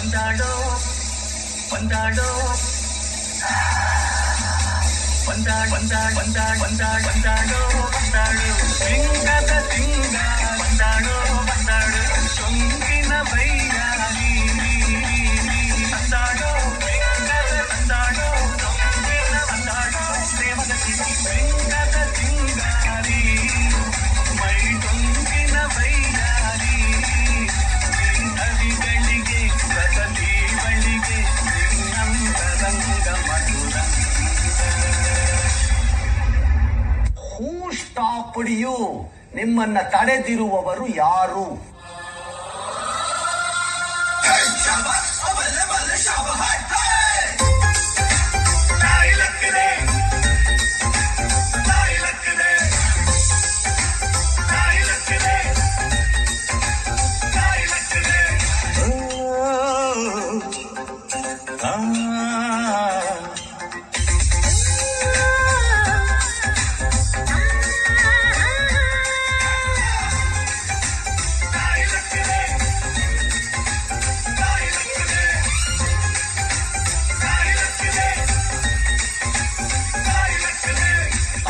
ಒಂದಾಡೋ ಒಂದಾಡೋ ಒಂದಾಡೋ ಲಿಂಗದ ಸಿಂಗ ಒಂದಾಡೋ ಸೊಂಗಿನ ಬೈಯಾರಿ ಒಂದಾಡೋ ಲಿಂಗದ ಒಂದಾಡೋ ಪ್ರೇಮದ ಲಿಂಗದ ಸಿಂಗಾರಿ ಮೈ ಸೊಂಗಿನ ಬೈಯಾರಿ ನದಿಗಳಿಗೆ ಪ್ರಕೃತಿ ಬಳಿಗೆ ರಂಗ ಮಧುರ. ಹೂ ಸ್ಟಾಪ್ಡ್ ಯು? ನಿಮ್ಮನ್ನ ತಡೆದಿರುವವರು ಯಾರು?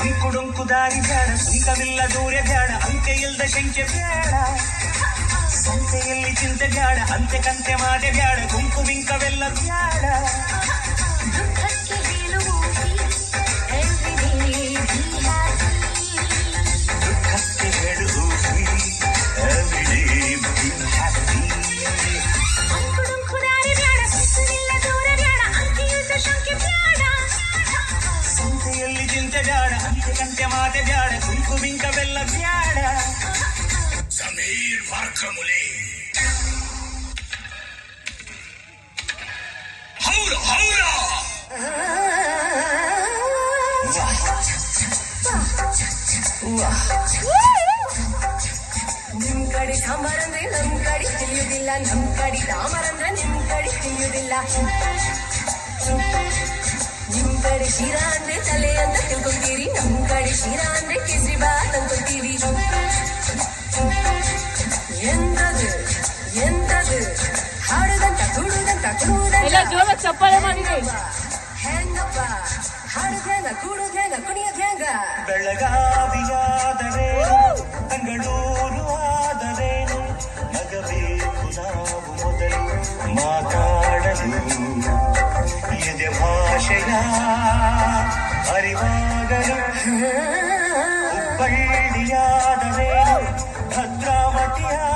ಅಂಕುಡೊಂಕು ದಾರಿ ಬೇಡ, ಸುಂಕವಿಲ್ಲ ದೂರ ಬೇಡ, ಅಂಕೆ ಇಲ್ದ ಶಂಕೆ ಬೇಡ, ಸಂತೆಯಲ್ಲಿ ಚಿಂತೆ ಬೇಡ, ಅಂತೆ ಕಂತೆ ಮಾತೆ ಬೇಡ, ಗುಂಪು ಬಿಂಕವೆಲ್ಲ ಬೇಡ. ದುಃಖಕ್ಕೆ ಹೇಳು ಸಂತೆಯಲ್ಲಿ ಚಿಂತೆ ಬೇಡ, ಅಂತೆ ಕಂತೆ ಮಾತೆ ಬೇಡ, ಗುಂಪು ಬಿಂಕವೆಲ್ಲ ಬೇಡ. ಸಮೀರ್ ವಾರ್ಕಮುಲೆ ಹೌರ ಹೌರ ನಿಮ್ ಕಡೆ ಸಾಂಬಾರಂದ್ರೆ ನಮ್ ಕಡೆ ತಿಳಿಯುವುದಿಲ್ಲ, ನಮ್ ಕಡೆ ಸಾಂಬಾರಂದ್ರೆ ನಿಮ್ ಕಡೆ ತಿಳಿಯುವುದಿಲ್ಲ. ನಿಮ್ ಕಡೆ ಶಿರಾ ಅಂದ್ರೆ ತಲೆ ಅಂತ ತಿಳ್ಕೊಂತೀರಿ, ನಮ್ ಕಡೆ ಶಿರಾ ಅಂದ್ರೆ ಕೇಸರಿ ಬಾತ್ ಅನ್ಕೊಂತೀರಿ. ಎಂತದು ಎಂತದು ಹಾಡುದಂತ ಕೂಡುದಂತ ಕುಡುವುದಂತ ಚಪ್ಪಾಳೆ ಮಾಡಿದೆ. ಹೆಂಗಪ್ಪ ಹಾಡುದಂಗ ಕೂಡುದಂಗ ಕುಣಿಯೋದಂಗ. ಬೆಳಗಾವಿಯಾದರೆ ಬೆಂಗಳೂರು ಆದರೇನು, ನಗಬೇಕು ನಾವು ಮೊದಲು ಮಾತಾಡಲು, ಎದೆ ಭಾಷೆಯ ಅರಿವಾಗಲು. ಹುಬ್ಬಳ್ಳಿಯಾದರೇನು ಭದ್ರಾವತಿಯ